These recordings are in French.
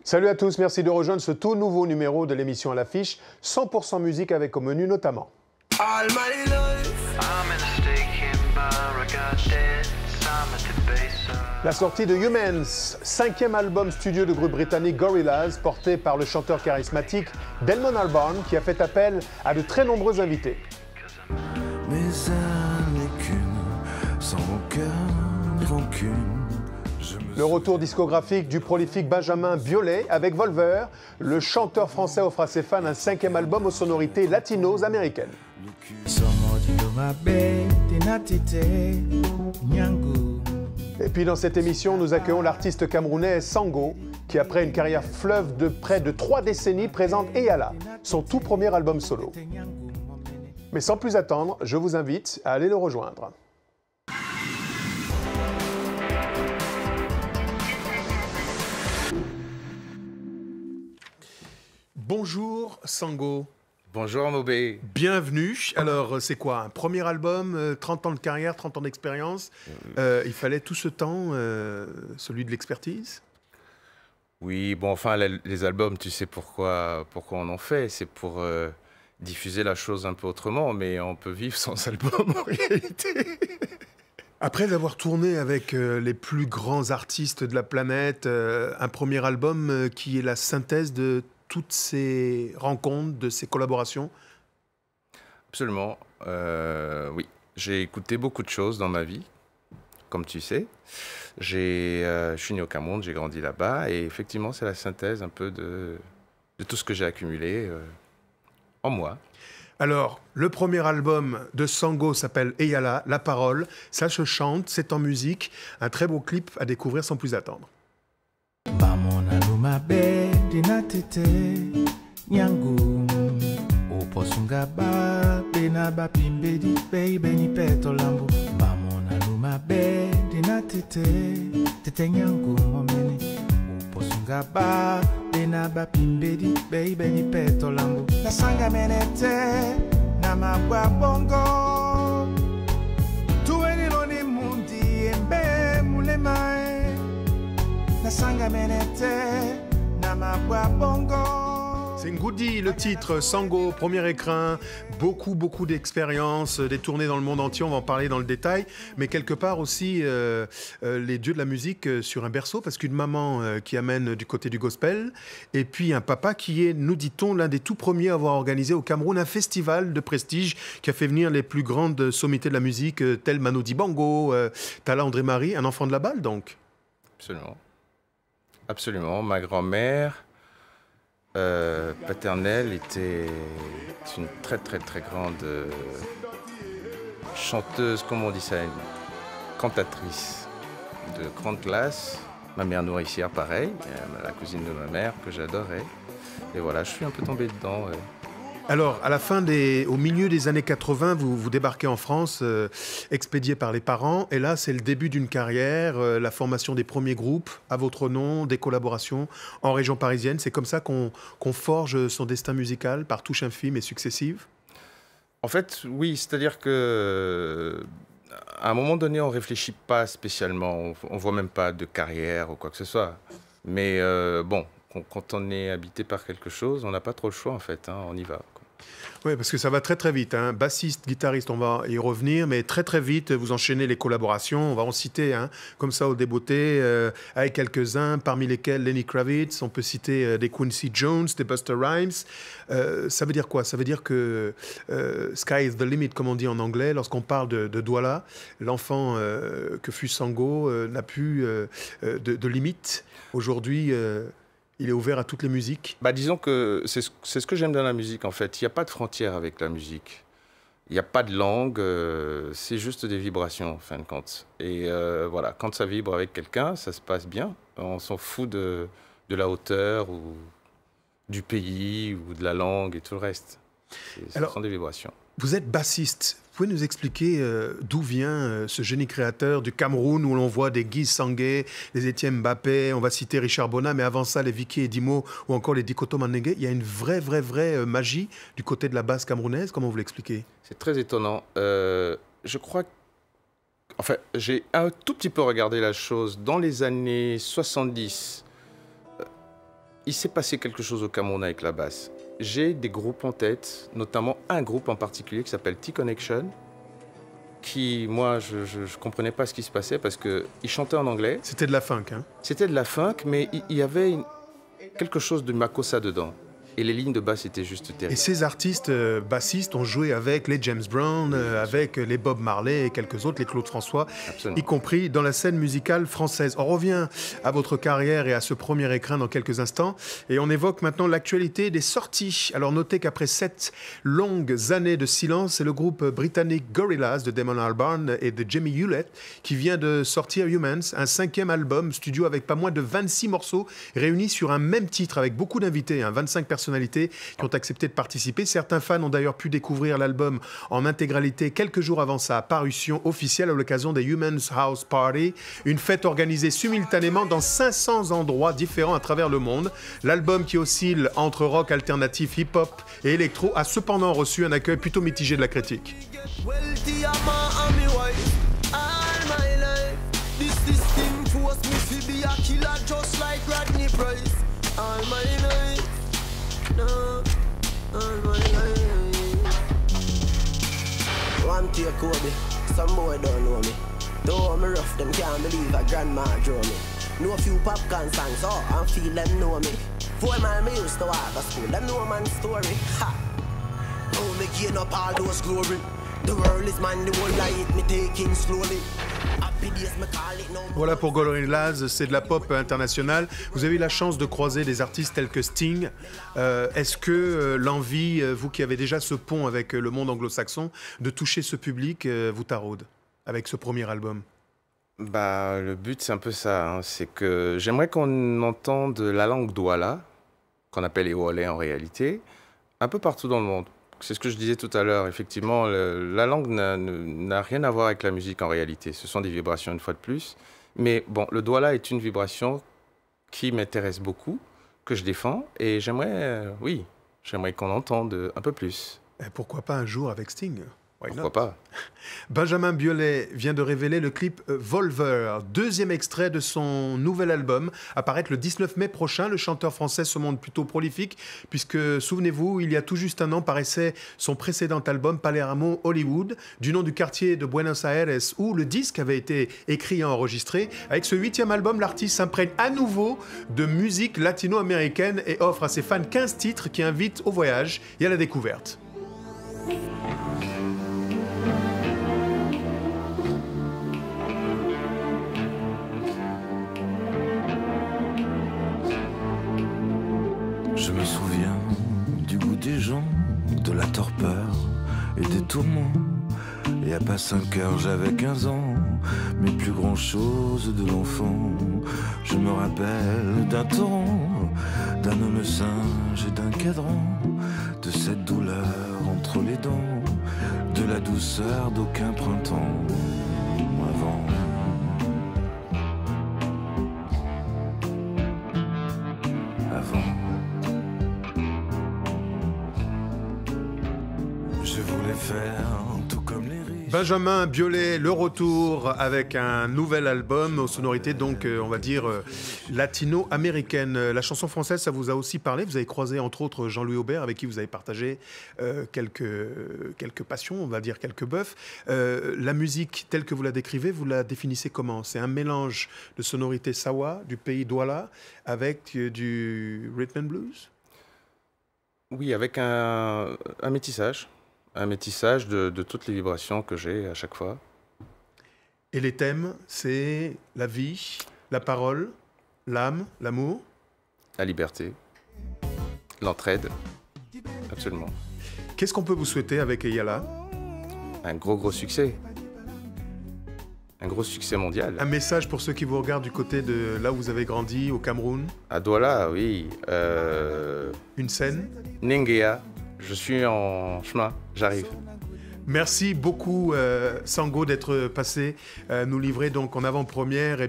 Salut à tous, merci de rejoindre ce tout nouveau numéro de l'émission à l'affiche, 100% musique avec au menu notamment la sortie de Humans, 5e album studio du groupe britannique Gorillaz, porté par le chanteur charismatique Damon Albarn, qui a fait appel à de très nombreux invités. Le retour discographique du prolifique Benjamin Biolay avec Volver, le chanteur français offre à ses fans un 5e album aux sonorités latinos américaines. Et puis dans cette émission, nous accueillons l'artiste camerounais Sango, qui après une carrière fleuve de près de 3 décennies présente Eyala, son tout premier album solo. Mais sans plus attendre, je vous invite à aller le rejoindre. Bonjour Sango. Bonjour Mobé. Bienvenue. Alors c'est quoi, un premier album, 30 ans de carrière, 30 ans d'expérience. Il fallait tout ce temps, celui de l'expertise? Oui, bon enfin les albums, tu sais pourquoi on en fait, c'est pour diffuser la chose un peu autrement, mais on peut vivre sans album en réalité. Après avoir tourné avec les plus grands artistes de la planète, un premier album qui est la synthèse de toutes ces rencontres, de ces collaborations? Absolument, oui. J'ai écouté beaucoup de choses dans ma vie, comme tu sais. Je suis né au Cameroun, j'ai grandi là-bas, et effectivement, c'est la synthèse un peu de tout ce que j'ai accumulé en moi. Alors, le premier album de Sango s'appelle Eyala, La Parole. Ça se chante, c'est en musique. Un très beau clip à découvrir sans plus attendre. C'est Ngoudi, le titre, Sango, premier écrin, beaucoup d'expérience, des tournées dans le monde entier, on va en parler dans le détail, mais quelque part aussi les dieux de la musique sur un berceau, parce qu'une maman qui amène du côté du gospel, et puis un papa qui est, nous dit-on, l'un des tout premiers à avoir organisé au Cameroun un festival de prestige qui a fait venir les plus grandes sommités de la musique, tels Manu Dibango, Talla André Marie, un enfant de la balle donc. Absolument. Absolument. Ma grand-mère paternelle était une très grande chanteuse, comment on dit ça, une cantatrice de grande classe. Ma mère nourricière, pareil, la cousine de ma mère que j'adorais. Et voilà, je suis un peu tombé dedans. Alors, au milieu des années 80, vous débarquez en France, expédié par les parents, et là, c'est le début d'une carrière, la formation des premiers groupes, à votre nom, des collaborations en région parisienne. C'est comme ça qu'on forge son destin musical, par touches infimes et successives? En fait, oui, c'est-à-dire que à un moment donné, on ne réfléchit pas spécialement, on ne voit même pas de carrière ou quoi que ce soit. Mais bon, quand on est habité par quelque chose, on n'a pas trop le choix en fait, hein, on y va. Oui, parce que ça va très vite, hein. Bassiste, guitariste, on va y revenir, mais très vite, vous enchaînez les collaborations, on va en citer, hein, comme ça au débeauté, avec quelques-uns, parmi lesquels Lenny Kravitz, on peut citer des Quincy Jones, des Busta Rhymes. Ça veut dire quoi? Ça veut dire que sky is the limit, comme on dit en anglais, lorsqu'on parle de Douala, l'enfant que fut Sango n'a plus de limite. Aujourd'hui, il est ouvert à toutes les musiques. Bah, disons que c'est ce que j'aime dans la musique, en fait. Il n'y a pas de frontière avec la musique. Il n'y a pas de langue, c'est juste des vibrations, en fin de compte. Et voilà, quand ça vibre avec quelqu'un, ça se passe bien. On s'en fout de la hauteur ou du pays ou de la langue et tout le reste. Ce sont des vibrations. Vous êtes bassiste. Vous pouvez nous expliquer d'où vient ce génie créateur du Cameroun où l'on voit des Guy Sangué, les Étienne Mbappé, on va citer Richard Bona, mais avant ça, les Vicky Edimo ou encore les Dikoto Mandengue. Il y a une vraie magie du côté de la basse camerounaise. Comment vous l'expliquez? C'est très étonnant. Je crois Enfin, j'ai un tout petit peu regardé la chose. Dans les années 70, il s'est passé quelque chose au Cameroun avec la basse. J'ai des groupes en tête, notamment un groupe en particulier qui s'appelle T-Connection, qui, moi, je ne comprenais pas ce qui se passait parce qu'ils chantaient en anglais. C'était de la funk, hein? C'était de la funk, mais il y avait quelque chose de Makossa dedans. Et les lignes de basse étaient juste Et terribles. ces artistes bassistes ont joué avec les James Brown, avec les Bob Marley et quelques autres, les Claude François, Absolument. y compris dans la scène musicale française. On revient à votre carrière et à ce premier écrin dans quelques instants. Et on évoque maintenant l'actualité des sorties. Alors notez qu'après 7 longues années de silence, c'est le groupe britannique Gorillaz de Damon Albarn et de Jamie Hewlett qui vient de sortir Humans, un 5e album studio avec pas moins de 26 morceaux réunis sur un même titre avec beaucoup d'invités, 25 personnalités qui ont accepté de participer. Certains fans ont d'ailleurs pu découvrir l'album en intégralité quelques jours avant sa parution officielle à l'occasion des Humans House Party, une fête organisée simultanément dans 500 endroits différents à travers le monde. L'album qui oscille entre rock alternatif, hip-hop et électro a cependant reçu un accueil plutôt mitigé de la critique. One to Kobe, some boy don't know me. Though I'm rough, them can't believe a grandma drew me. Know a few popcorn songs, oh, I feel them know me. 4 miles me used to walk to school, them know man's story. Ha! Oh, me gain up all those glory. The world is mine, the whole light me taking slowly. Voilà pour Gorillaz, c'est de la pop internationale. Vous avez eu la chance de croiser des artistes tels que Sting. Est-ce que l'envie, vous qui avez déjà ce pont avec le monde anglo-saxon, de toucher ce public vous taraude avec ce premier album? Bah, le but, c'est un peu ça. C'est que j'aimerais qu'on entende la langue douala, qu'on appelle Ewolé en réalité, un peu partout dans le monde. C'est ce que je disais tout à l'heure. Effectivement, la langue n'a rien à voir avec la musique en réalité. Ce sont des vibrations une fois de plus. Mais bon, le douala est une vibration qui m'intéresse beaucoup, que je défends. Et j'aimerais qu'on entende un peu plus. Et pourquoi pas un jour avec Sting? Pourquoi pas? Benjamin Biolay vient de révéler le clip Volver, 2e extrait de son nouvel album, apparaître le 19 mai prochain. Le chanteur français se montre plutôt prolifique, puisque, souvenez-vous, il y a tout juste un an paraissait son précédent album Palermo Hollywood, du nom du quartier de Buenos Aires où le disque avait été écrit et enregistré. Avec ce 8e album, l'artiste s'imprègne à nouveau de musique latino-américaine et offre à ses fans 15 titres qui invitent au voyage et à la découverte. Je me souviens du goût des gens, de la torpeur et des tourments. Il n'y a pas 5 heures, j'avais 15 ans, mais plus grand chose de l'enfant. Je me rappelle d'un torrent, d'un homme singe et d'un cadran, de cette douleur entre les dents, de la douceur d'aucun printemps avant. Benjamin Biolay, le retour avec un nouvel album aux sonorités donc on va dire latino-américaines. La chanson française, ça vous a aussi parlé? Vous avez croisé entre autres Jean-Louis Aubert avec qui vous avez partagé quelques passions, on va dire quelques bœufs. La musique telle que vous la décrivez, vous la définissez comment? C'est un mélange de sonorités sawa, du pays Douala, avec du rhythm and blues? Oui, avec un métissage. Un métissage de toutes les vibrations que j'ai à chaque fois. Et les thèmes, c'est la vie, la parole, l'âme, l'amour? La liberté, l'entraide, absolument. Qu'est-ce qu'on peut vous souhaiter avec Eyala? Un gros succès. Un gros succès mondial. Un message pour ceux qui vous regardent du côté de là où vous avez grandi, au Cameroun? À Douala, oui. Une scène? Nenguea. Je suis en chemin, j'arrive. Merci beaucoup Sango d'être passé nous livrer donc en avant-première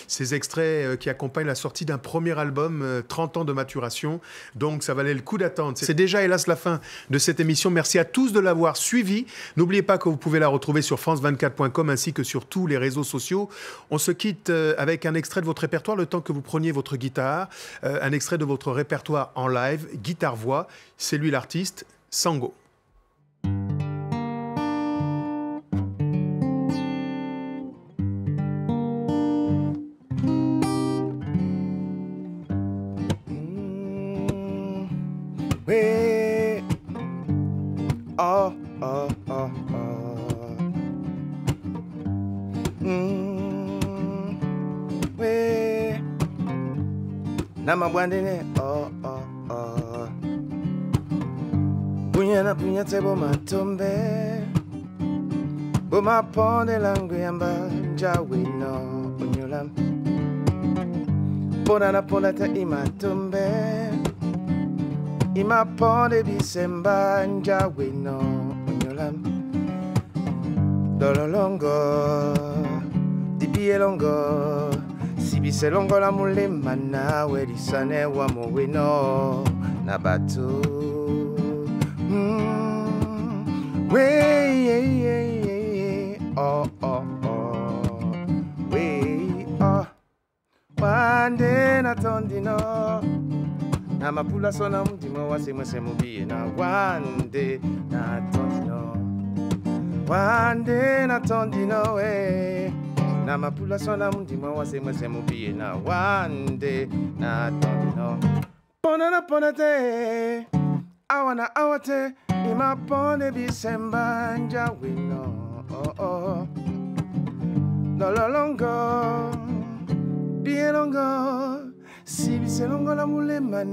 ces extraits qui accompagnent la sortie d'un premier album 30 ans de maturation. Donc ça valait le coup d'attendre. C'est déjà hélas la fin de cette émission. Merci à tous de l'avoir suivi. N'oubliez pas que vous pouvez la retrouver sur france24.com ainsi que sur tous les réseaux sociaux. On se quitte avec un extrait de votre répertoire le temps que vous preniez votre guitare, un extrait de votre répertoire en live, guitare-voix. C'est lui l'artiste, Sango. Namabwandene Bunyana bunyate bomatombe Bomaponde langu yamba Njawino unyolam Bonana polata imatombe Imaponde bisemba Njawino unyolam Dololongo Dibielongo Sibiselongo la mulema nawe lisane wa mowino na batu Wande na tondino na mapula sona mdimo wasemwese mubiye na wande na tondino na mapula sona mdima wasemwese mubiye na wande na tondino ponate awana awate imapone bisemba njawino dololongo bielongo sibiselongo la mulema